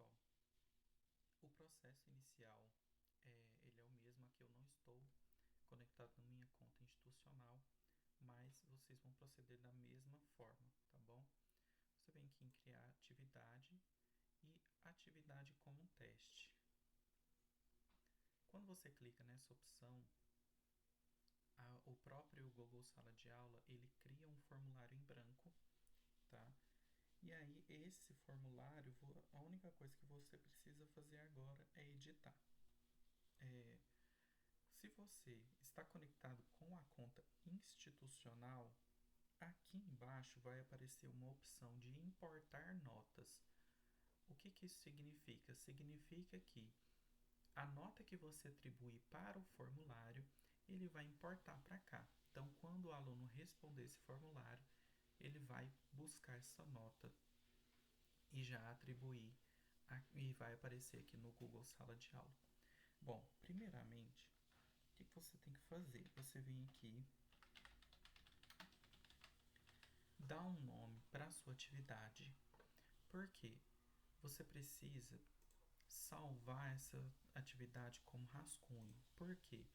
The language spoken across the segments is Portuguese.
pessoal, o processo inicial ele é o mesmo. Aqui eu não estou conectado na minha conta institucional, mas vocês vão proceder da mesma forma, tá bom? Você vem aqui em criar atividade e atividade como um teste. Quando você clica nessa opção, o próprio Google Sala de Aula ele cria um formulário em branco, tá? E aí esse formulário, a única coisa que você precisa fazer agora é editar. Se você está conectado com a conta institucional, aqui embaixo vai aparecer uma opção de importar notas. O que isso significa? Significa que a nota que você atribuir para o formulário, ele vai importar para cá. Então, quando o aluno responder esse formulário, ele vai buscar essa nota e já atribuir e vai aparecer aqui no Google Sala de Aula. Bom, primeiramente, o que você tem que fazer? Você vem aqui, dá um nome para a sua atividade, porque você precisa salvar essa atividade como rascunho, porque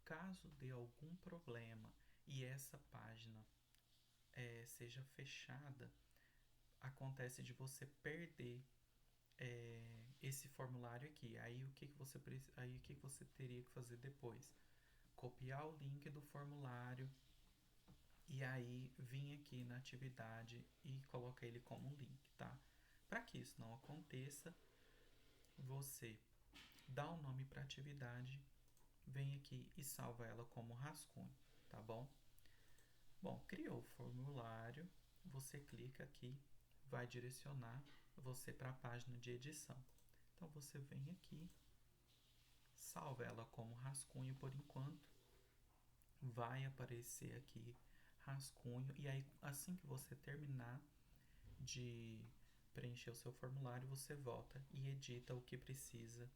caso dê algum problema e essa página seja fechada, acontece de você perder esse formulário aqui. Aí o que você teria que fazer depois? Copiar o link do formulário e aí vir aqui na atividade e colocar ele como um link, tá? Para que isso não aconteça, você dá um nome para a atividade, vem aqui e salva ela como rascunho, tá bom? Bom, criou o formulário, você clica aqui, vai direcionar você para a página de edição. Então você vem aqui, salva ela como rascunho por enquanto, vai aparecer aqui rascunho e aí assim que você terminar de preencher o seu formulário, você volta e edita o que precisa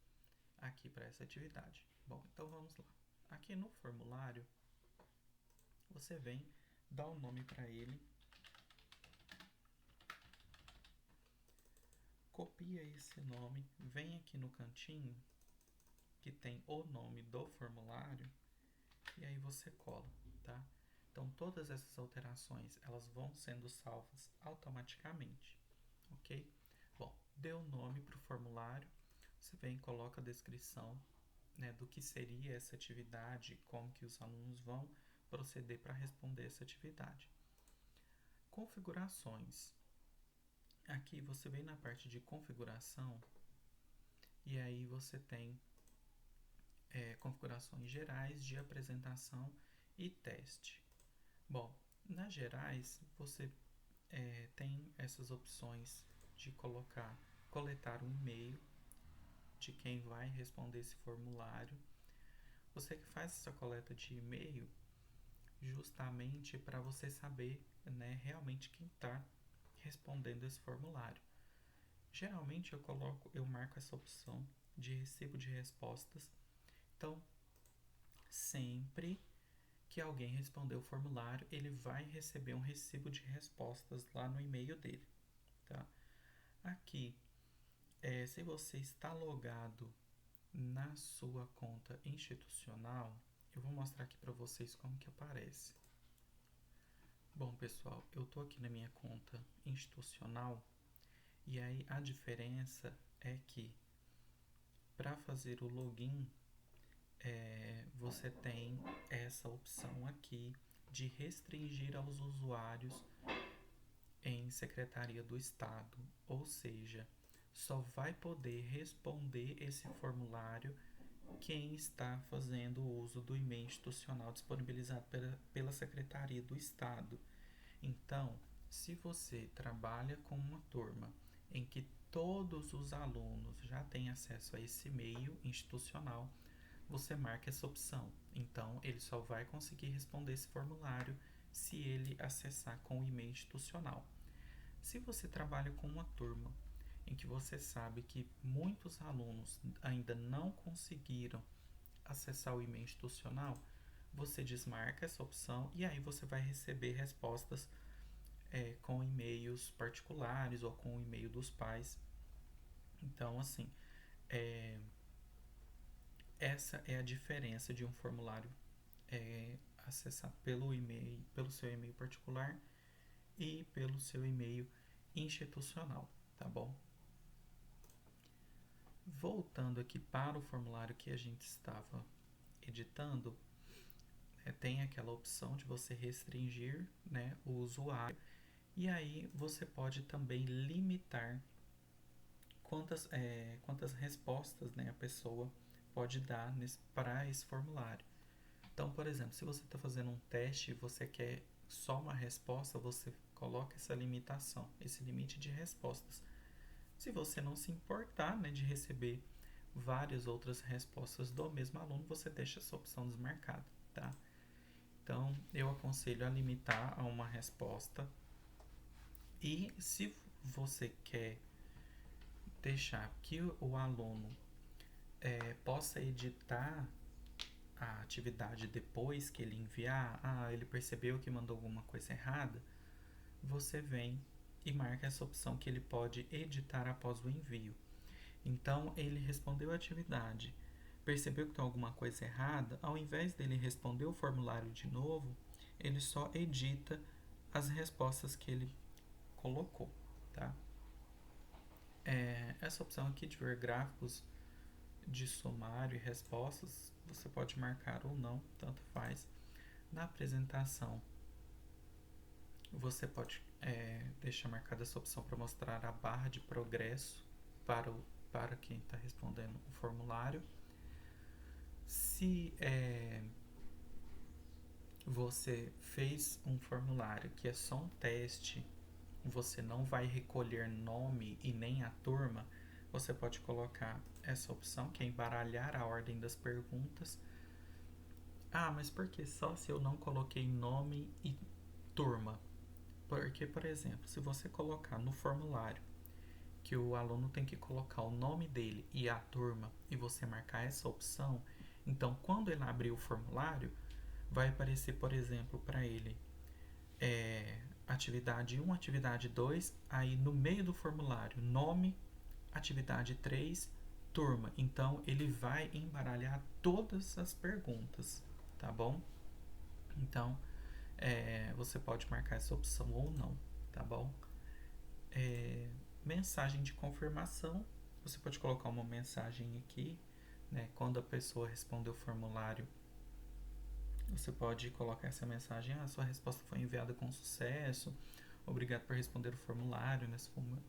aqui para essa atividade. Bom, então vamos lá. Aqui no formulário, você vem, dá um nome para ele, copia esse nome, vem aqui no cantinho que tem o nome do formulário e aí você cola, tá? Então todas essas alterações elas vão sendo salvas automaticamente, ok? Bom, deu nome para o formulário, você vem e coloca a descrição, né, do que seria essa atividade, como que os alunos vão proceder para responder essa atividade. Configurações. Aqui você vem na parte de configuração e aí você tem configurações gerais de apresentação e teste. Bom, nas gerais você tem essas opções de coletar um e-mail de quem vai responder esse formulário. Você que faz essa coleta de e-mail justamente para você saber, né, realmente quem está respondendo esse formulário. Geralmente eu marco essa opção de recibo de respostas. Então, sempre que alguém responder o formulário, ele vai receber um recibo de respostas lá no e-mail dele, tá? Aqui, se você está logado na sua conta institucional, eu vou mostrar aqui para vocês como que aparece. Bom, pessoal, eu tô aqui na minha conta institucional e aí a diferença é que para fazer o login você tem essa opção aqui de restringir aos usuários em Secretaria do Estado, ou seja, só vai poder responder esse formulário quem está fazendo uso do e-mail institucional disponibilizado pela Secretaria do Estado. Então, se você trabalha com uma turma em que todos os alunos já têm acesso a esse e-mail institucional, você marca essa opção. Então, ele só vai conseguir responder esse formulário se ele acessar com o e-mail institucional. Se você trabalha com uma turma em que você sabe que muitos alunos ainda não conseguiram acessar o e-mail institucional, você desmarca essa opção e aí você vai receber respostas com e-mails particulares ou com o e-mail dos pais Então, assim, é, essa é a diferença de um formulário acessado pelo e-mail, pelo seu e-mail particular e pelo seu e-mail institucional, tá bom? Voltando aqui para o formulário que a gente estava editando, tem aquela opção de você restringir, né, o usuário, e aí você pode também limitar quantas respostas, né, a pessoa pode dar para esse formulário. Então, por exemplo, se você está fazendo um teste e você quer só uma resposta, você coloca essa limitação, esse limite de respostas. Se você não se importar, né, de receber várias outras respostas do mesmo aluno, você deixa essa opção desmarcada, tá? Então, eu aconselho a limitar a uma resposta. E se você quer deixar que o aluno possa editar a atividade depois que ele enviar, ele percebeu que mandou alguma coisa errada, você vem e marca essa opção que ele pode editar após o envio. Então, ele respondeu a atividade, percebeu que tem alguma coisa errada, ao invés dele responder o formulário de novo, ele só edita as respostas que ele colocou, tá? Essa opção aqui de ver gráficos de sumário e respostas, você pode marcar ou não, tanto faz. Na apresentação, você pode deixar marcada essa opção para mostrar a barra de progresso para quem está respondendo o formulário. Se você fez um formulário que é só um teste, você não vai recolher nome e nem a turma, você pode colocar essa opção, que é embaralhar a ordem das perguntas. Mas por que só se eu não coloquei nome e turma? Porque, por exemplo, se você colocar no formulário que o aluno tem que colocar o nome dele e a turma e você marcar essa opção, então quando ele abrir o formulário, vai aparecer, por exemplo, para ele atividade 1, atividade 2, aí no meio do formulário, nome, atividade 3, turma. Então ele vai embaralhar todas as perguntas, tá bom? Então você pode marcar essa opção ou não, tá bom? Mensagem de confirmação, você pode colocar uma mensagem aqui, né? Quando a pessoa responder o formulário, você pode colocar essa mensagem: sua resposta foi enviada com sucesso, obrigado por responder o formulário, né?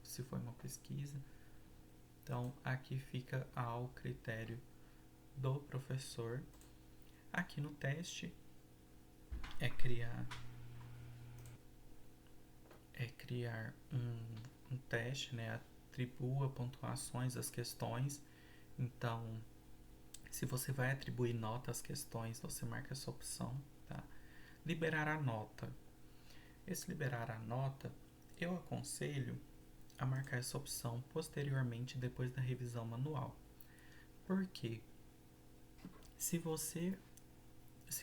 Se foi uma pesquisa. Então, aqui fica ao critério do professor. Aqui no teste é criar um teste, né? Atribua pontuações às questões. Então, se você vai atribuir nota às questões, você marca essa opção, tá? Liberar a nota. Esse liberar a nota, eu aconselho a marcar essa opção posteriormente, depois da revisão manual. Por quê? Se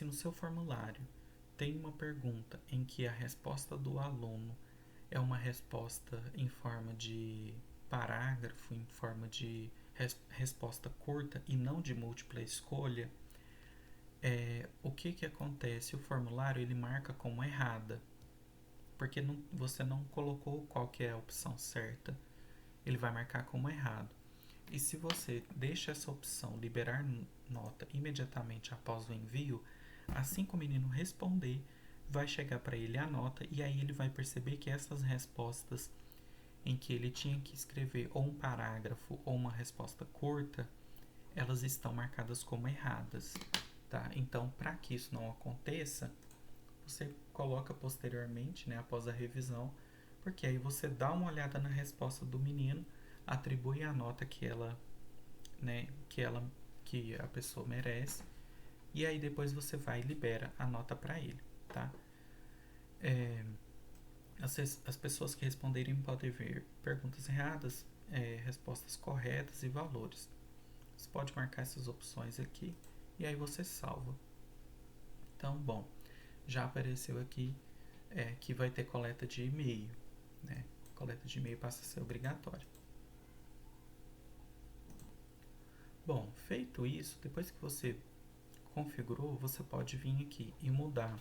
no seu formulário tem uma pergunta em que a resposta do aluno é uma resposta em forma de parágrafo, em forma de resposta curta e não de múltipla escolha, o que acontece? O formulário ele marca como errada, porque você não colocou qual que é a opção certa. Ele vai marcar como errado. E se você deixa essa opção liberar nota imediatamente após o envio, assim que o menino responder, vai chegar para ele a nota e aí ele vai perceber que essas respostas em que ele tinha que escrever ou um parágrafo ou uma resposta curta, elas estão marcadas como erradas, tá? Então, para que isso não aconteça, você coloca posteriormente, né, após a revisão, porque aí você dá uma olhada na resposta do menino, atribui a nota né, que a pessoa merece, e aí depois você vai e libera a nota para ele, tá? As pessoas que responderem podem ver perguntas erradas, respostas corretas e valores. Você pode marcar essas opções aqui e aí você salva. Então, bom, já apareceu aqui que vai ter coleta de e-mail, né? Coleta de e-mail passa a ser obrigatória. Bom, feito isso, depois que você configurou, você pode vir aqui e mudar.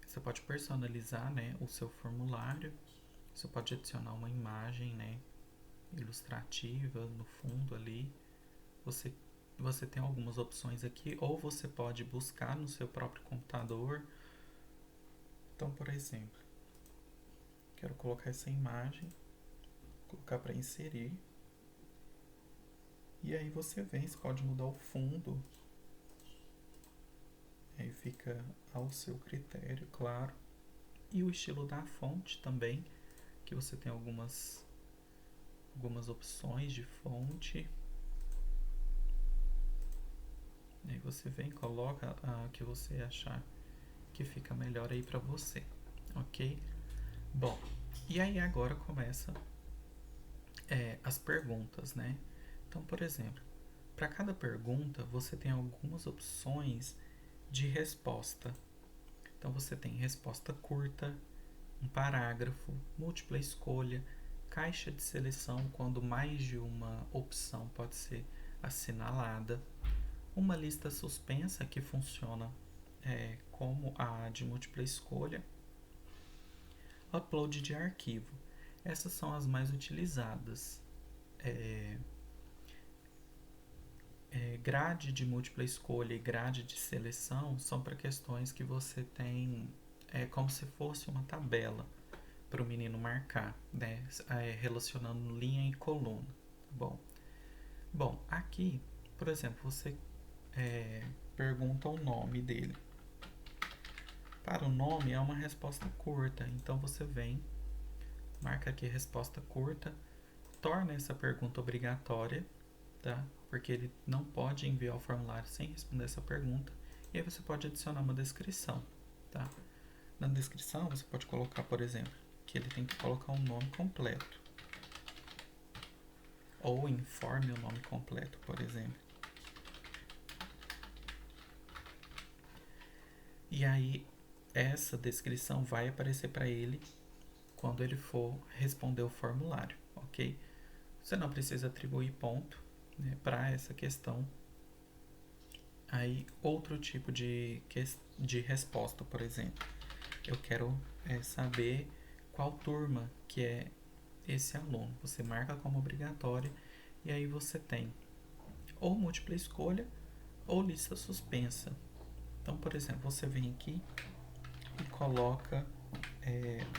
Você pode personalizar, né, o seu formulário. Você pode adicionar uma imagem, né, ilustrativa no fundo ali. Você, você tem algumas opções aqui, ou você pode buscar no seu próprio computador. Então, por exemplo, quero colocar essa imagem, colocar para inserir. E aí você vem, você pode mudar o fundo. Aí fica ao seu critério, claro. E o estilo da fonte também, que você tem algumas opções de fonte. Aí você vem, coloca a que você achar que fica melhor aí para você, ok? Bom, e aí agora começa as perguntas, né? Então, por exemplo, para cada pergunta você tem algumas opções de resposta. Então você tem resposta curta, um parágrafo, múltipla escolha, caixa de seleção quando mais de uma opção pode ser assinalada, uma lista suspensa que funciona como a de múltipla escolha, upload de arquivo. Essas são as mais utilizadas. Grade de múltipla escolha e grade de seleção são para questões que você tem como se fosse uma tabela para o menino marcar, né? Relacionando linha e coluna. Bom, aqui, por exemplo, você pergunta o nome dele. Para o nome é uma resposta curta, então você vem, marca aqui resposta curta, torna essa pergunta obrigatória, tá? Porque ele não pode enviar o formulário sem responder essa pergunta. E aí você pode adicionar uma descrição, tá? Na descrição você pode colocar, por exemplo, que ele tem que colocar um nome completo. Ou informe o nome completo, por exemplo. E aí essa descrição vai aparecer para ele quando ele for responder o formulário, ok? Você não precisa atribuir ponto, né, para essa questão. Aí outro tipo de resposta, por exemplo, eu quero saber qual turma que é esse aluno. Você marca como obrigatória e aí você tem ou múltipla escolha ou lista suspensa. Então, por exemplo, você vem aqui e coloca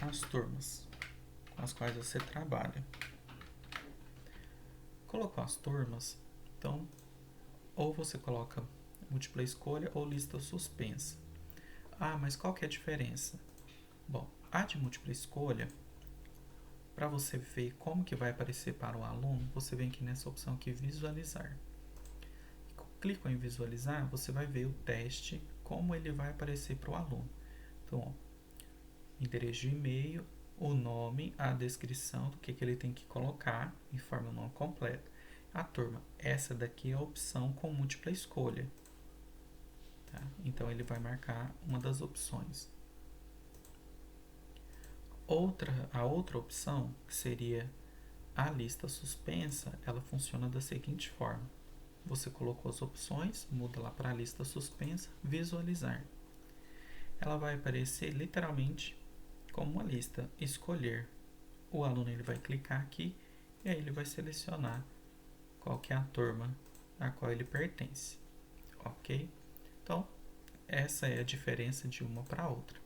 as turmas com as quais você trabalha. Colocou as turmas, então ou você coloca múltipla escolha ou lista suspensa. Ah, mas qual que é a diferença? Bom, a de múltipla escolha, para você ver como que vai aparecer para o aluno, você vem aqui nessa opção aqui, visualizar. Clica em visualizar, você vai ver o teste, como ele vai aparecer para o aluno. Então, ó, endereço de e-mail, o nome, a descrição do que ele tem que colocar, informa o nome completo. A turma, essa daqui é a opção com múltipla escolha. Tá? Então, ele vai marcar uma das opções. A outra opção, que seria a lista suspensa, ela funciona da seguinte forma. Você colocou as opções, muda lá para a lista suspensa, visualizar. Ela vai aparecer literalmente como uma lista, escolher. O aluno ele vai clicar aqui e aí ele vai selecionar qual que é a turma a qual ele pertence, ok? Então, essa é a diferença de uma para outra.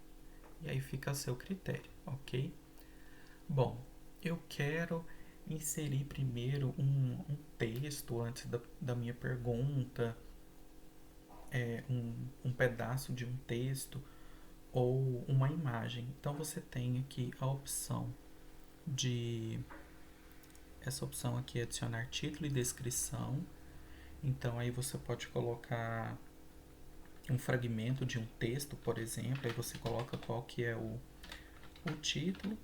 E aí fica a seu critério, ok? Bom, eu quero inserir primeiro um texto antes da minha pergunta, um pedaço de um texto ou uma imagem. Então você tem aqui a opção de essa opção aqui é adicionar título e descrição. Então aí você pode colocar um fragmento de um texto, por exemplo, aí você coloca qual que é o título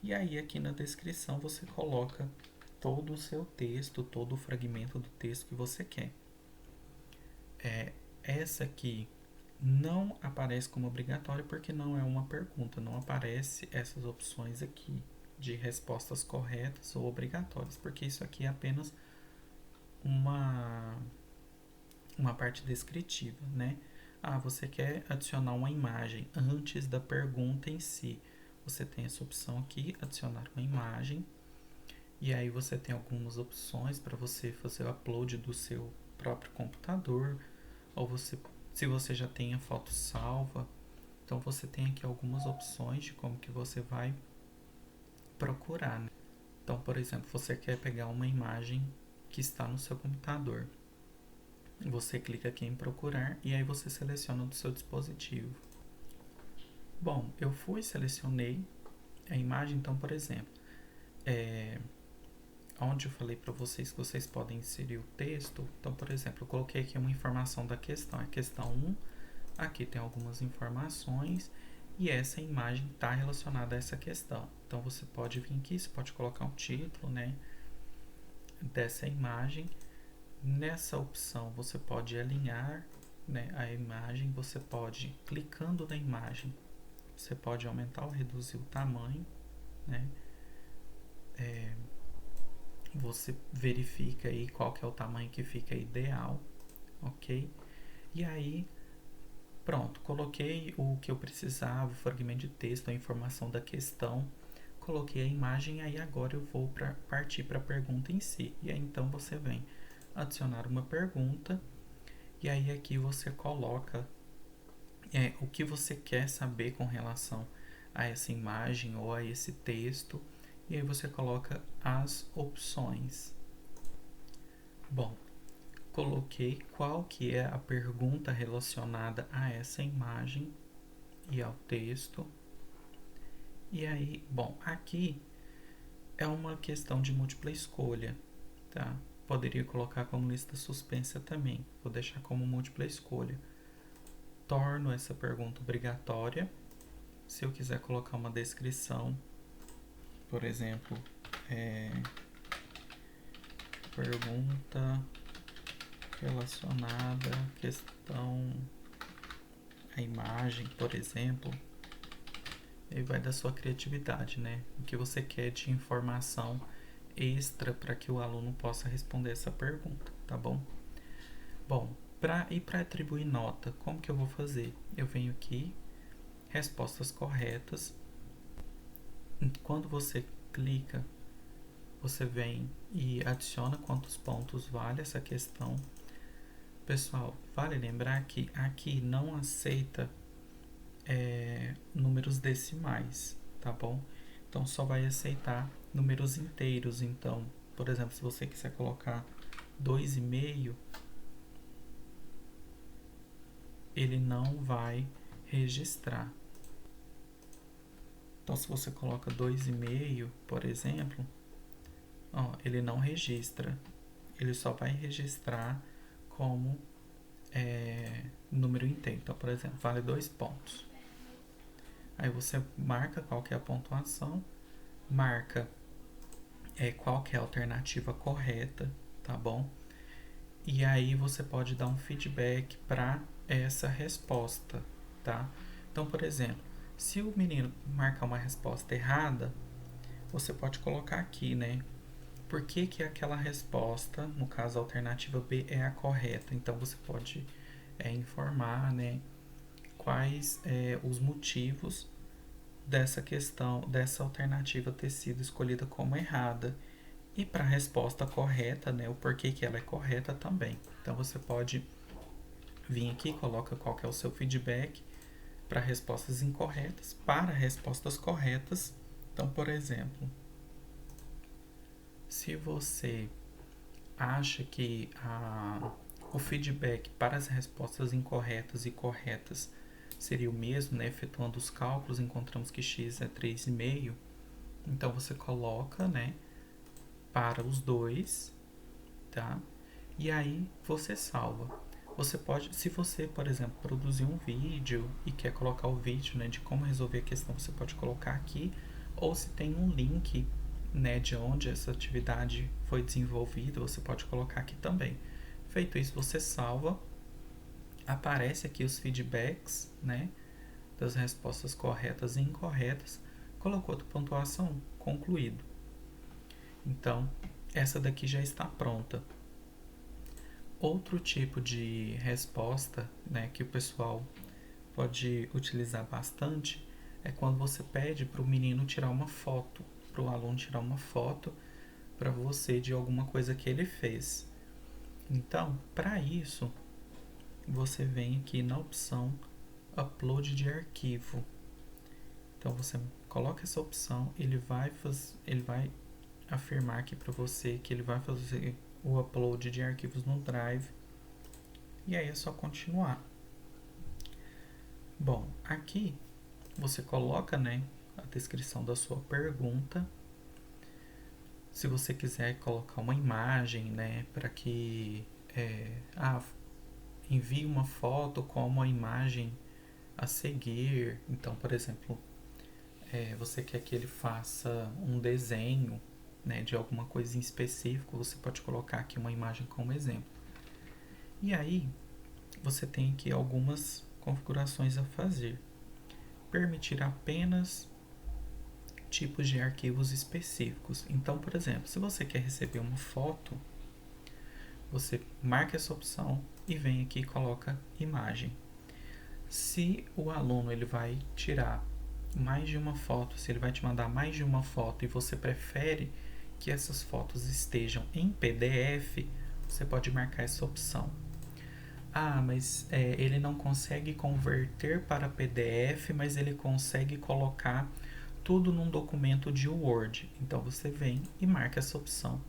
e aí aqui na descrição você coloca todo o seu texto, todo o fragmento do texto que você quer. Essa aqui não aparece como obrigatório porque não é uma pergunta, não aparece essas opções aqui de respostas corretas ou obrigatórias, porque isso aqui é apenas uma, uma parte descritiva, né? Ah, você quer adicionar uma imagem antes da pergunta em si. Você tem essa opção aqui, adicionar uma imagem. E aí você tem algumas opções para você fazer o upload do seu próprio computador, ou você, se você já tem a foto salva, então você tem aqui algumas opções de como que você vai procurar, né? Então, por exemplo, você quer pegar uma imagem que está no seu computador. Você clica aqui em procurar e aí você seleciona do seu dispositivo. Bom, eu selecionei a imagem, então, por exemplo, onde eu falei para vocês que vocês podem inserir o texto. Então, por exemplo, eu coloquei aqui uma informação da questão, a questão 1. Aqui tem algumas informações e essa imagem está relacionada a essa questão. Então, você pode vir aqui, você pode colocar um título, né, dessa imagem. Nessa opção, você pode alinhar, né, a imagem. Você pode, clicando na imagem, você pode aumentar ou reduzir o tamanho, né? Você verifica aí qual que é o tamanho que fica ideal, ok? E aí, pronto, coloquei o que eu precisava, o fragmento de texto, a informação da questão, coloquei a imagem, aí agora eu vou partir para a pergunta em si. E aí então você vem adicionar uma pergunta, e aí aqui você coloca o que você quer saber com relação a essa imagem ou a esse texto, e aí você coloca as opções. Bom, coloquei qual que é a pergunta relacionada a essa imagem e ao texto. E aí, bom, aqui é uma questão de múltipla escolha, tá? Poderia colocar como lista suspensa também. Vou deixar como múltipla escolha. Torno essa pergunta obrigatória. Se eu quiser colocar uma descrição, por exemplo, pergunta relacionada à questão, a imagem, por exemplo, aí vai da sua criatividade, né? O que você quer de informação extra para que o aluno possa responder essa pergunta, tá bom? Bom, para atribuir nota, como que eu vou fazer? Eu venho aqui, respostas corretas. Quando você clica, você vem e adiciona quantos pontos vale essa questão. Pessoal, vale lembrar que aqui não aceita números decimais, tá bom? Então só vai aceitar números inteiros. Então, por exemplo, se você quiser colocar 2,5, ele não vai registrar. Então, se você coloca 2,5, por exemplo, ele não registra. Ele só vai registrar como número inteiro. Então, por exemplo, vale 2 pontos. Aí você marca qual que é a pontuação, marca qual que é a alternativa correta, tá bom? E aí você pode dar um feedback para essa resposta, tá? Então, por exemplo, se o menino marcar uma resposta errada, você pode colocar aqui, né? Por que que aquela resposta, no caso a alternativa B, é a correta? Então você pode informar, né, quais os motivos dessa questão, dessa alternativa ter sido escolhida como errada. E para a resposta correta, né, o porquê que ela é correta também. Então você pode vir aqui, coloca qual que é o seu feedback para respostas incorretas, para respostas corretas. Então, por exemplo, se você acha que o feedback para as respostas incorretas e corretas seria o mesmo, né? Efetuando os cálculos, encontramos que x é 3,5. Então, você coloca, né, para os dois, tá? E aí, você salva. Você pode, se você, por exemplo, produzir um vídeo e quer colocar o vídeo, né, de como resolver a questão, você pode colocar aqui. Ou se tem um link, né, de onde essa atividade foi desenvolvida, você pode colocar aqui também. Feito isso, você salva, aparece aqui os feedbacks, né, das respostas corretas e incorretas, colocou a pontuação, concluído. Então, essa daqui já está pronta. Outro tipo de resposta, né, que o pessoal pode utilizar bastante é quando você pede para o menino tirar uma foto, para o aluno tirar uma foto para você de alguma coisa que ele fez. Então, para isso, você vem aqui na opção Upload de arquivo. Então você coloca essa opção, ele vai afirmar aqui para você que ele vai fazer o upload de arquivos no Drive. E aí é só continuar. Bom, aqui você coloca, né, a descrição da sua pergunta. Se você quiser colocar uma imagem, né, para que envie uma foto com uma imagem a seguir. Então, por exemplo, você quer que ele faça um desenho, né, de alguma coisa em específico, você pode colocar aqui uma imagem como exemplo. E aí, você tem aqui algumas configurações a fazer. Permitir apenas tipos de arquivos específicos. Então, por exemplo, se você quer receber uma foto, você marca essa opção e vem aqui e coloca imagem. Se o aluno ele vai tirar mais de uma foto, se ele vai te mandar mais de uma foto e você prefere que essas fotos estejam em PDF, você pode marcar essa opção. Mas ele não consegue converter para PDF, mas ele consegue colocar tudo num documento de Word. Então você vem e marca essa opção.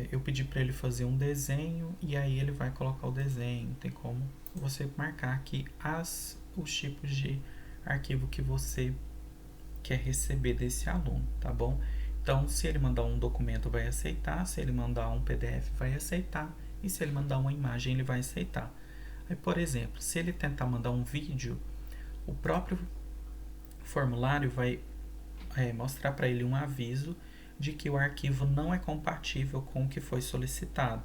Eu pedi para ele fazer um desenho e aí ele vai colocar o desenho. Tem como você marcar aqui os tipos de arquivo que você quer receber desse aluno, tá bom? Então, se ele mandar um documento, vai aceitar. Se ele mandar um PDF, vai aceitar. E se ele mandar uma imagem, ele vai aceitar. Aí, por exemplo, se ele tentar mandar um vídeo, o próprio formulário vai mostrar para ele um aviso de que o arquivo não é compatível com o que foi solicitado.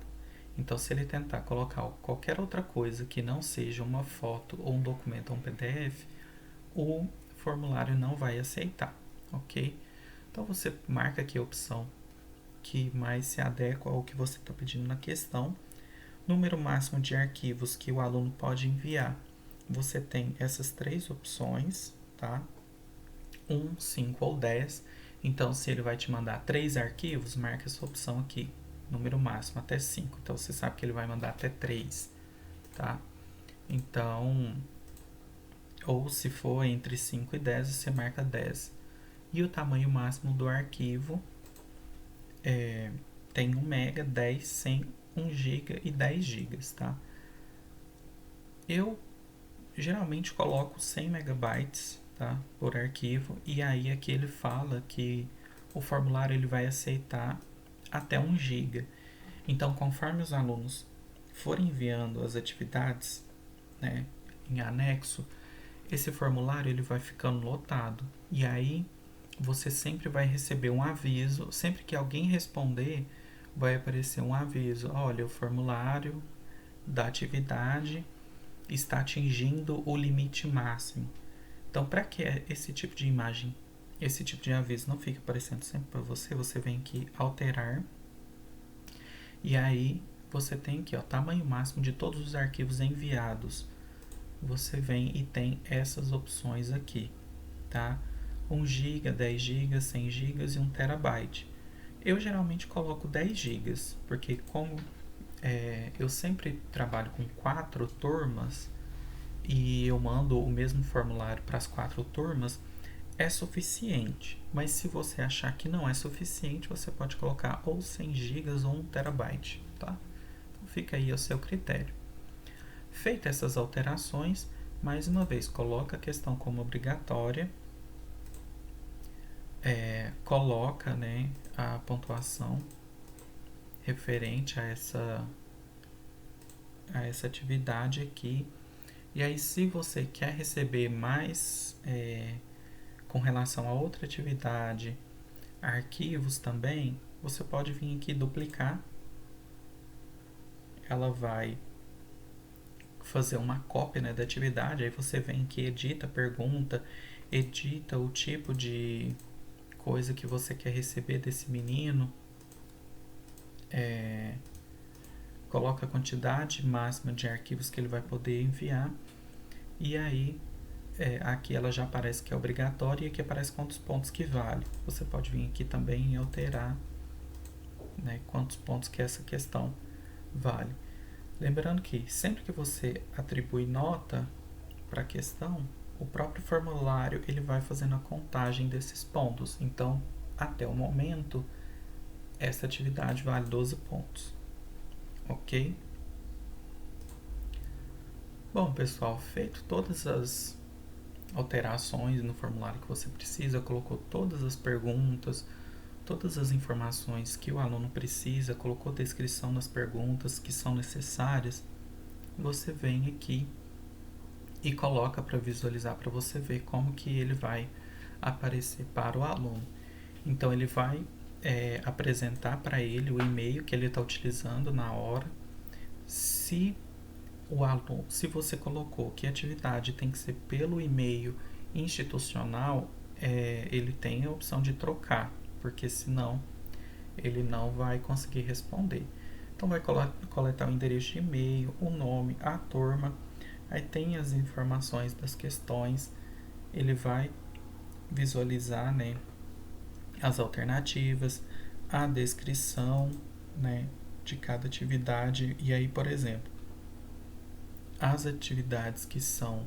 Então, se ele tentar colocar qualquer outra coisa que não seja uma foto ou um documento ou um PDF, o formulário não vai aceitar, ok? Então, você marca aqui a opção que mais se adequa ao que você está pedindo na questão. Número máximo de arquivos que o aluno pode enviar. Você tem essas três opções, tá? 1, 5 ou 10. Então, se ele vai te mandar 3 arquivos, marca essa opção aqui. Número máximo até 5. Então, você sabe que ele vai mandar até 3, tá? Então, ou se for entre 5 e 10, você marca 10. E o tamanho máximo do arquivo tem 1 MB, 10, 100, 1 GB e 10 GB, tá? Eu geralmente coloco 100 megabytes, tá, por arquivo, e aí aqui ele fala que o formulário ele vai aceitar até 1 GB. Então, conforme os alunos forem enviando as atividades, né, em anexo, esse formulário ele vai ficando lotado. E aí você sempre vai receber um aviso, sempre que alguém responder, vai aparecer um aviso: olha, o formulário da atividade está atingindo o limite máximo. Então, para que esse tipo de imagem, esse tipo de aviso não fique aparecendo sempre para você, você vem aqui alterar e aí você tem aqui, ó, tamanho máximo de todos os arquivos enviados. Você vem e tem essas opções aqui, tá? 1 GB, 10 GB, 100 GB e 1 TB. Eu geralmente coloco 10 GB, porque como eu sempre trabalho com 4 turmas e eu mando o mesmo formulário para as 4 turmas, é suficiente. Mas se você achar que não é suficiente, você pode colocar ou 100 GB ou 1 TB, tá? Então fica aí ao seu critério. Feitas essas alterações, mais uma vez, coloca a questão como obrigatória, coloca, né, a pontuação referente a essa atividade aqui. E aí, se você quer receber mais com relação a outra atividade, arquivos também, você pode vir aqui duplicar. Ela vai fazer uma cópia, né, da atividade. Aí você vem aqui, edita a pergunta, edita o tipo de coisa que você quer receber desse menino. coloca a quantidade máxima de arquivos que ele vai poder enviar, e aí aqui ela já aparece que é obrigatória e aqui aparece quantos pontos que vale. Você pode vir aqui também e alterar, né, quantos pontos que essa questão vale. Lembrando que sempre que você atribui nota para a questão, o próprio formulário ele vai fazendo a contagem desses pontos. Então, até o momento, essa atividade vale 12 pontos. Ok? Bom, pessoal, feito todas as alterações no formulário que você precisa, colocou todas as perguntas, todas as informações que o aluno precisa, colocou descrição das perguntas que são necessárias, você vem aqui e coloca para visualizar, para você ver como que ele vai aparecer para o aluno. Então ele vai apresentar para ele o e-mail que ele está utilizando na hora. Se você colocou que a atividade tem que ser pelo e-mail institucional, ele tem a opção de trocar, porque senão ele não vai conseguir responder. Então vai coletar o endereço de e-mail, o nome, a turma, aí tem as informações das questões, ele vai visualizar, né, as alternativas, a descrição, né, de cada atividade. E aí, por exemplo, as atividades que são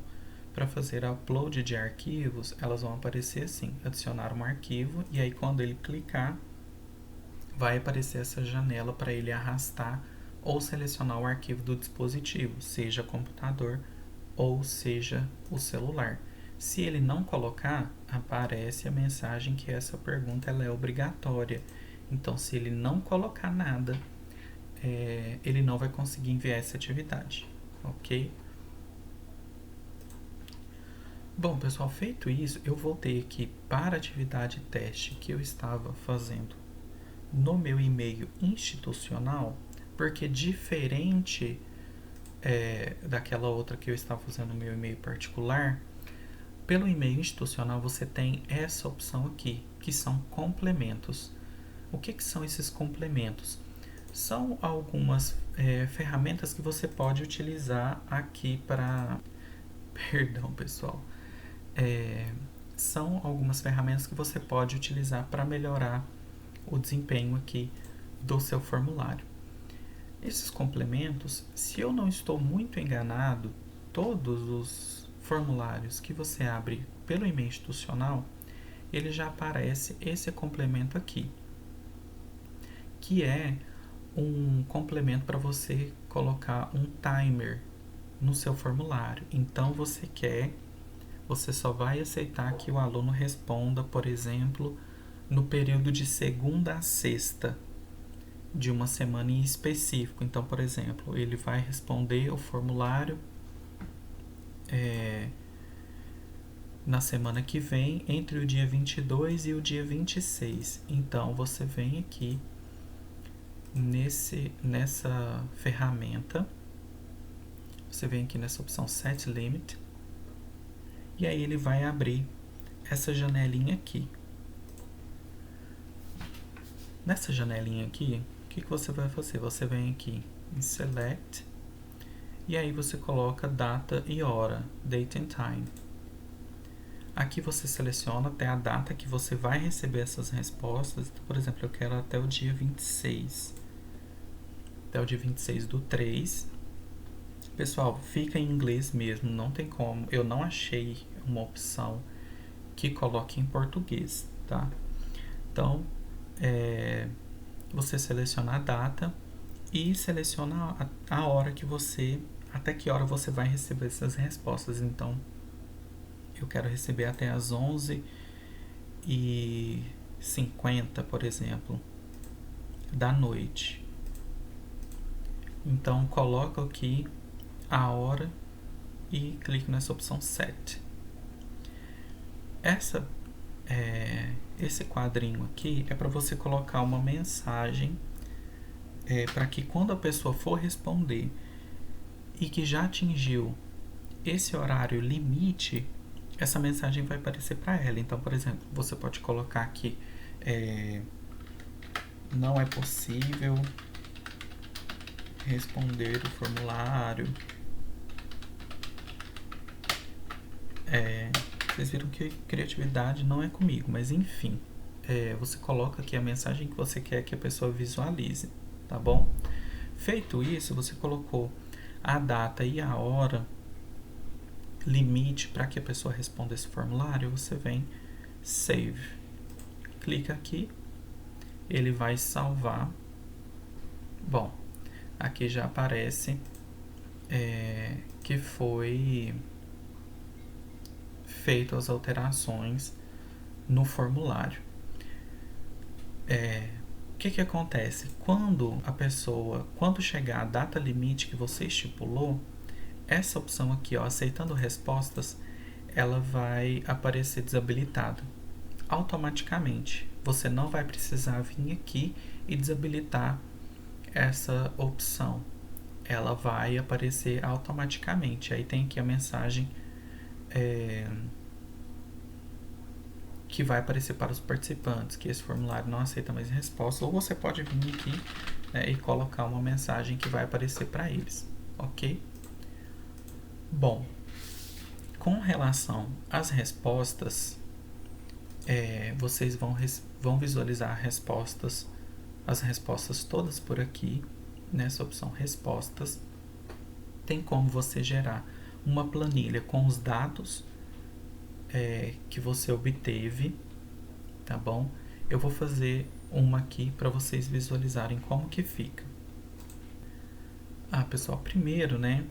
para fazer upload de arquivos, elas vão aparecer assim, adicionar um arquivo, e aí quando ele clicar, vai aparecer essa janela para ele arrastar ou selecionar o arquivo do dispositivo, seja computador ou seja o celular. Se ele não colocar, aparece a mensagem que essa pergunta ela é obrigatória. Então, se ele não colocar nada, ele não vai conseguir enviar essa atividade, ok? Bom, pessoal, feito isso, eu voltei aqui para a atividade teste que eu estava fazendo no meu e-mail institucional, porque diferente daquela outra que eu estava fazendo no meu e-mail particular, pelo e-mail institucional você tem essa opção aqui, que são complementos. O que são esses complementos? São algumas ferramentas que você pode utilizar aqui para... Perdão, pessoal. São algumas ferramentas que você pode utilizar para melhorar o desempenho aqui do seu formulário. Esses complementos, se eu não estou muito enganado, todos os formulários que você abre pelo e-mail institucional, ele já aparece esse complemento aqui, que é um complemento para você colocar um timer no seu formulário. Então você só vai aceitar que o aluno responda, por exemplo, no período de segunda a sexta de uma semana em específico. Então, por exemplo, ele vai responder o formulário na semana que vem, entre o dia 22 e o dia 26. Então, você vem aqui nessa ferramenta, você vem aqui nessa opção Set Limit, e aí ele vai abrir essa janelinha aqui. Nessa janelinha aqui, o que você vai fazer? Você vem aqui em Select, e aí você coloca data e hora, Date and Time. Aqui você seleciona até a data que você vai receber essas respostas. Então, por exemplo, eu quero até o dia 26. Até o dia 26 do 3. Pessoal, fica em inglês mesmo, não tem como. Eu não achei uma opção que coloque em português, tá? Então, você seleciona a data e seleciona a hora que você... Até que hora você vai receber essas respostas. Então, eu quero receber até as 11h50, por exemplo, da noite. Então, coloco aqui a hora e clico nessa opção Set. Esse quadrinho aqui é para você colocar uma mensagem para que quando a pessoa for responder e que já atingiu esse horário limite, essa mensagem vai aparecer para ela. Então, por exemplo, você pode colocar aqui não é possível responder o formulário. Vocês viram que criatividade não é comigo, mas enfim, você coloca aqui a mensagem que você quer que a pessoa visualize, tá bom? Feito isso, você colocou a data e a hora limite para que a pessoa responda esse formulário, você vem Save. Clica aqui, ele vai salvar. Bom, aqui já aparece que foi feito as alterações no formulário. O que acontece? Quando chegar a data limite que você estipulou, essa opção aqui, ó, aceitando respostas, ela vai aparecer desabilitada automaticamente. Você não vai precisar vir aqui e desabilitar essa opção. Ela vai aparecer automaticamente. Aí tem aqui a mensagem que vai aparecer para os participantes, que esse formulário não aceita mais resposta, ou você pode vir aqui, né, e colocar uma mensagem que vai aparecer para eles, ok? Bom, com relação às respostas, vocês vão visualizar as respostas todas por aqui, nessa opção respostas. Tem como você gerar uma planilha com os dados que você obteve, tá bom? Eu vou fazer uma aqui para vocês visualizarem como que fica. Pessoal, primeiro, né,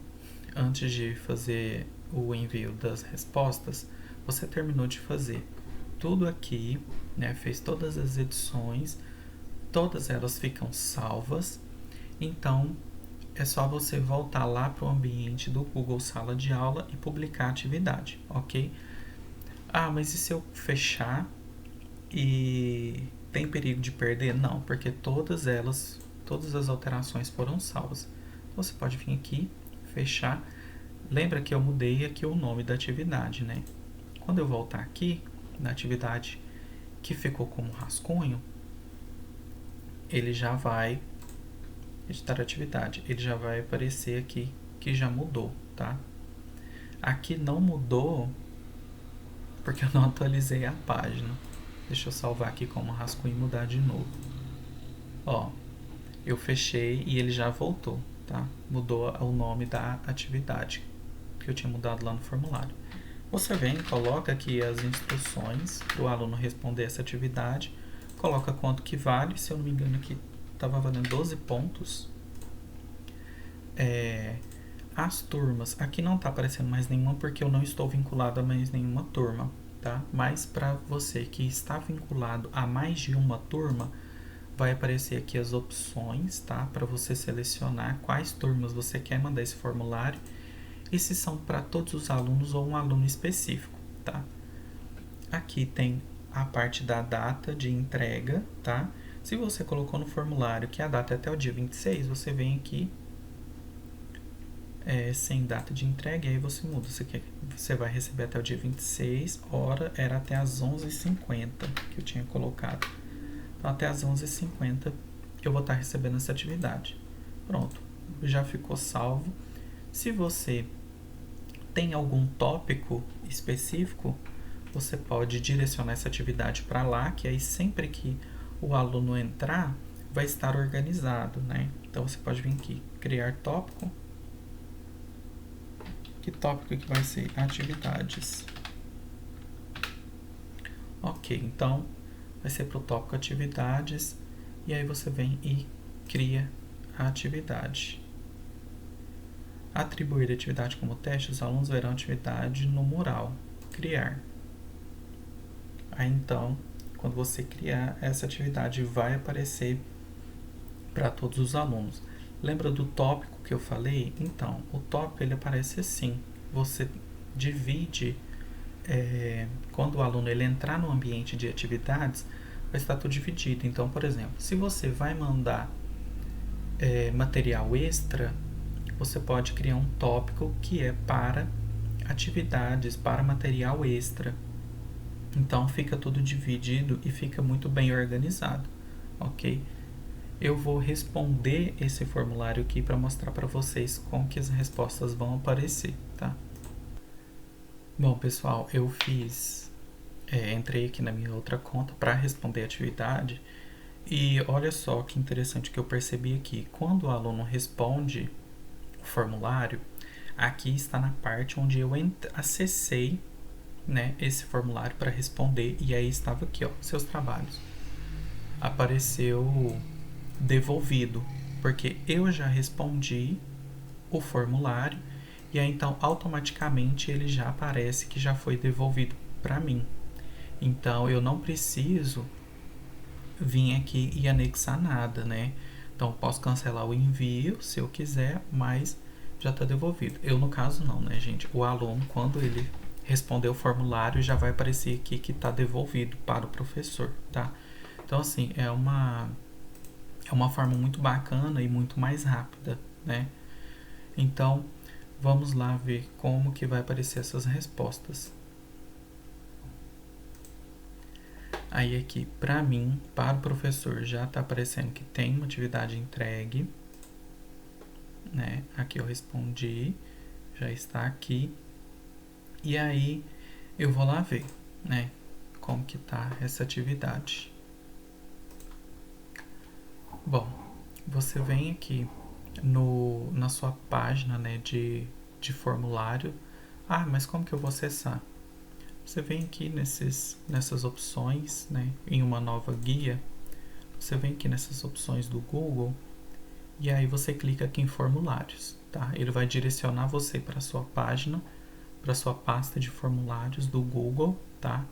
antes de fazer o envio das respostas, você terminou de fazer tudo aqui, né, fez todas as edições, todas elas ficam salvas, então é só você voltar lá para o ambiente do Google Sala de Aula e publicar a atividade, ok? Mas e se eu fechar e tem perigo de perder? Não, porque todas as alterações foram salvas. Então, você pode vir aqui, fechar. Lembra que eu mudei aqui o nome da atividade, né? Quando eu voltar aqui, na atividade que ficou como rascunho, ele já vai editar a atividade. Ele já vai aparecer aqui que já mudou, tá? Aqui não mudou porque eu não atualizei a página. Deixa eu salvar aqui como rascunho e mudar de novo. Ó, eu fechei e ele já voltou, tá? Mudou o nome da atividade que eu tinha mudado lá no formulário. Você vem, coloca aqui as instruções para o aluno responder essa atividade, coloca quanto que vale, se eu não me engano aqui estava valendo 12 pontos. As turmas, aqui não está aparecendo mais nenhuma porque eu não estou vinculado a mais nenhuma turma, tá? Mas para você que está vinculado a mais de uma turma, vai aparecer aqui as opções, tá? Para você selecionar quais turmas você quer mandar esse formulário e se são para todos os alunos ou um aluno específico, tá? Aqui tem a parte da data de entrega, tá? Se você colocou no formulário que a data é até o dia 26, você vem aqui sem data de entrega, e aí você muda. Você vai receber até o dia 26, hora era até as 11h50 que eu tinha colocado. Então, até as 11h50 eu vou estar recebendo essa atividade. Pronto, já ficou salvo. Se você tem algum tópico específico, você pode direcionar essa atividade para lá, que aí sempre que o aluno entrar, vai estar organizado, né? Então, você pode vir aqui, criar tópico. Que tópico que vai ser? Atividades. Ok, então vai ser para o tópico atividades, e aí você vem e cria a atividade. Atribuir a atividade como teste, os alunos verão a atividade no mural. Criar. Aí então, quando você criar essa atividade, vai aparecer para todos os alunos. Lembra do tópico que eu falei? Então, o tópico ele aparece assim. Você divide, quando o aluno ele entrar no ambiente de atividades, vai estar tudo dividido. Então, por exemplo, se você vai mandar material extra, você pode criar um tópico que é para atividades, para material extra. Então, fica tudo dividido e fica muito bem organizado, ok? eu vou responder esse formulário aqui para mostrar para vocês como que as respostas vão aparecer, tá? Bom, pessoal, eu entrei aqui na minha outra conta para responder a atividade e olha só que interessante que eu percebi aqui. Quando o aluno responde o formulário, aqui está na parte onde eu acessei, né, esse formulário para responder e aí estava aqui, ó, seus trabalhos. Apareceu devolvido, porque eu já respondi o formulário e aí então automaticamente ele já aparece que já foi devolvido para mim. Então eu não preciso vir aqui e anexar nada, né? Então posso cancelar o envio se eu quiser, mas já está devolvido. Eu no caso não, né, gente? O aluno, quando ele responder o formulário, já vai aparecer aqui que está devolvido para o professor, tá? Então assim, é uma forma muito bacana e muito mais rápida, né? Então, vamos lá ver como que vai aparecer essas respostas. Aí aqui, para mim, para o professor, já está aparecendo que tem uma atividade entregue, né? Aqui eu respondi, já está aqui. E aí eu vou lá ver, né? Como que tá essa atividade. Bom, você vem aqui na sua página, né, de formulário. Ah, mas como que eu vou acessar? Você vem aqui nessas opções, né, em uma nova guia. Você vem aqui nessas opções do Google e aí você clica aqui em formulários, tá? Ele vai direcionar você para a sua página, para a sua pasta de formulários do Google, tá?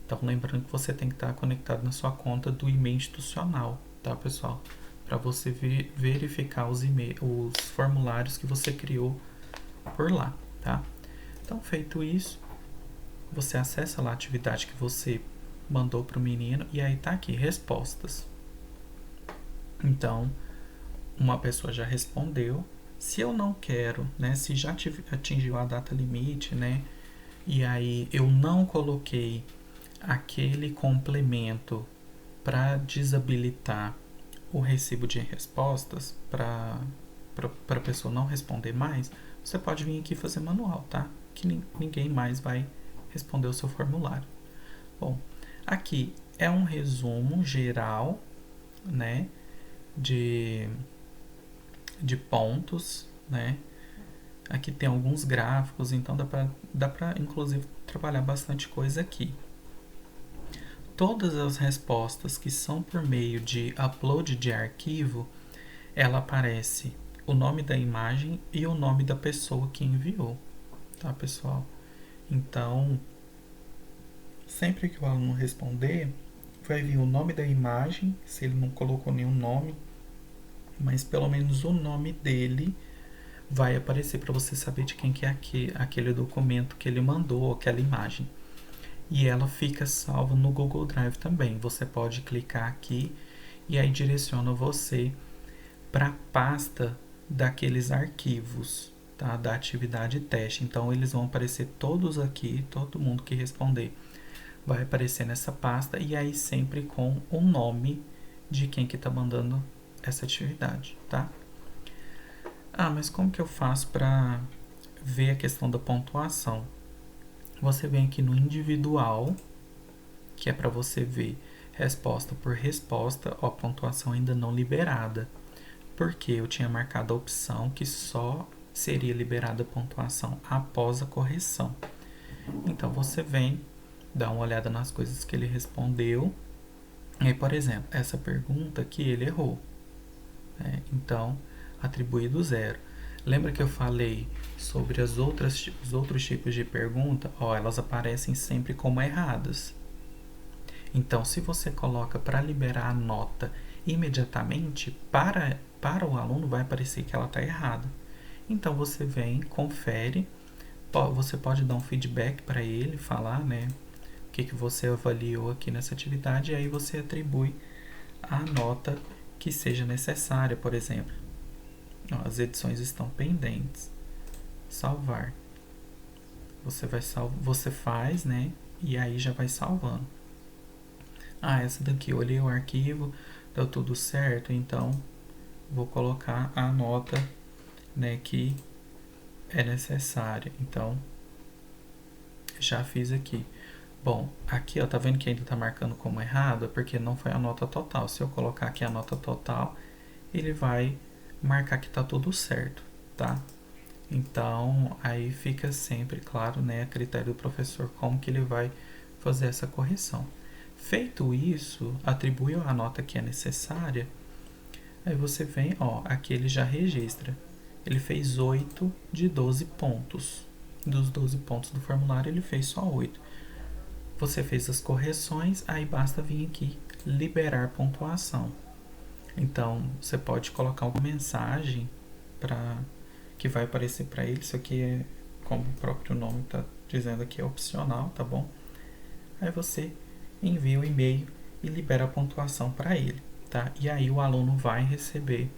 Então lembrando que você tem que estar conectado na sua conta do e-mail institucional, tá, pessoal? Para você verificar os formulários que você criou por lá, tá? Então feito isso, você acessa lá a atividade que você mandou para o menino e aí tá aqui, respostas. Então, uma pessoa já respondeu. Se eu não quero, né, se já atingiu a data limite, né, e aí eu não coloquei aquele complemento para desabilitar o recibo de respostas para a pessoa não responder mais, você pode vir aqui fazer manual, tá? Que ninguém mais vai responder o seu formulário. Bom, aqui é um resumo geral, né, de pontos, né? Aqui tem alguns gráficos, então dá pra inclusive trabalhar bastante coisa aqui. Todas as respostas que são por meio de upload de arquivo, ela aparece o nome da imagem e o nome da pessoa que enviou, tá, pessoal? Então, sempre que o aluno responder, vai vir o nome da imagem, se ele não colocou nenhum nome, mas pelo menos o nome dele vai aparecer para você saber de quem que é aquele documento que ele mandou, aquela imagem. E ela fica salva no Google Drive também. Você pode clicar aqui e aí direciona você para a pasta daqueles arquivos, tá? Da atividade teste. Então eles vão aparecer todos aqui, todo mundo que responder vai aparecer nessa pasta e aí sempre com o nome de quem que está mandando essa atividade, tá? Ah, mas como que eu faço para ver a questão da pontuação? Você vem aqui no individual, que é para você ver resposta por resposta, ó, pontuação ainda não liberada, porque eu tinha marcado a opção que só seria liberada a pontuação após a correção. Então você vem, dá uma olhada nas coisas que ele respondeu, e aí, por exemplo, essa pergunta que ele errou, né? Então, atribuído 0. Lembra que eu falei sobre os outros tipos de pergunta? Ó, elas aparecem sempre como erradas. Então, se você coloca para liberar a nota imediatamente, para o aluno vai aparecer que ela está errada. Então, você vem, confere, você pode dar um feedback para ele, falar, né, o que você avaliou aqui nessa atividade, e aí você atribui a nota que seja necessária, por exemplo. As edições estão pendentes. Salvar. Você faz, né? E aí já vai salvando. Ah, essa daqui, eu olhei o arquivo, deu tudo certo, então vou colocar a nota, né, que é necessária. Então, já fiz aqui. Bom, aqui ó, tá vendo que ainda tá marcando como errado? É porque não foi a nota total. Se eu colocar aqui a nota total, ele vai marcar que tá tudo certo, tá? Então, aí fica sempre claro, né, a critério do professor como que ele vai fazer essa correção. Feito isso, atribui a nota que é necessária. Aí você vem, ó, aqui ele já registra. Ele fez 8 de 12 pontos. Dos 12 pontos do formulário, ele fez só 8. Você fez as correções, aí basta vir aqui liberar pontuação. Então, você pode colocar uma mensagem para que vai aparecer para ele. Isso aqui é, como o próprio nome está dizendo aqui, é opcional, tá bom? Aí você envia o e-mail e libera a pontuação para ele, tá? E aí o aluno vai receber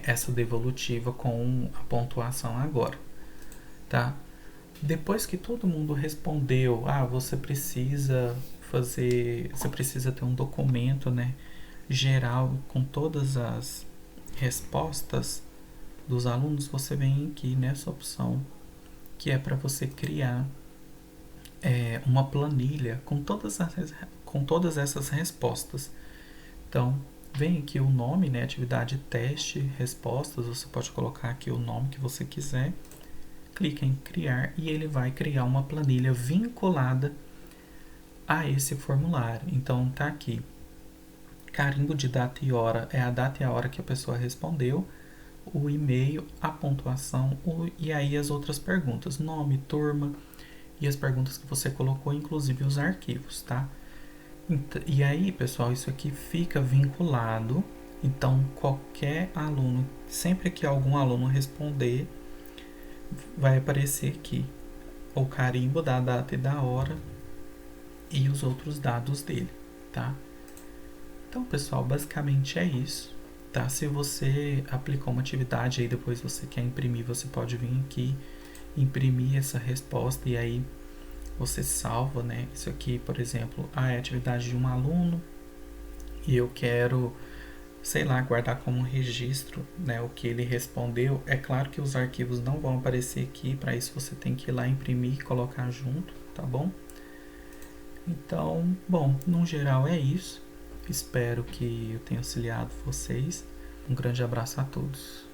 essa devolutiva com a pontuação agora, tá? Depois que todo mundo respondeu, você precisa ter um documento, né, geral com todas as respostas dos alunos, você vem aqui nessa opção que é para você criar uma planilha com todas essas respostas. Então, vem aqui o nome, né, atividade teste, respostas, você pode colocar aqui o nome que você quiser, clica em criar e ele vai criar uma planilha vinculada a esse formulário. Então, tá aqui, carimbo de data e hora, é a data e a hora que a pessoa respondeu, o e-mail, a pontuação e aí as outras perguntas, nome, turma e as perguntas que você colocou, inclusive os arquivos, tá? E aí, pessoal, isso aqui fica vinculado. Então, qualquer aluno, sempre que algum aluno responder, vai aparecer aqui o carimbo da data e da hora e os outros dados dele, tá? Então, pessoal, basicamente é isso, tá? Se você aplicou uma atividade aí depois você quer imprimir, você pode vir aqui imprimir essa resposta e aí você salva, né? Isso aqui, por exemplo, é a atividade de um aluno e eu quero, sei lá, guardar como um registro, né, o que ele respondeu. É claro que os arquivos não vão aparecer aqui, para isso você tem que ir lá imprimir e colocar junto, tá bom? Então, bom, no geral é isso. Espero que eu tenha auxiliado vocês. Um grande abraço a todos.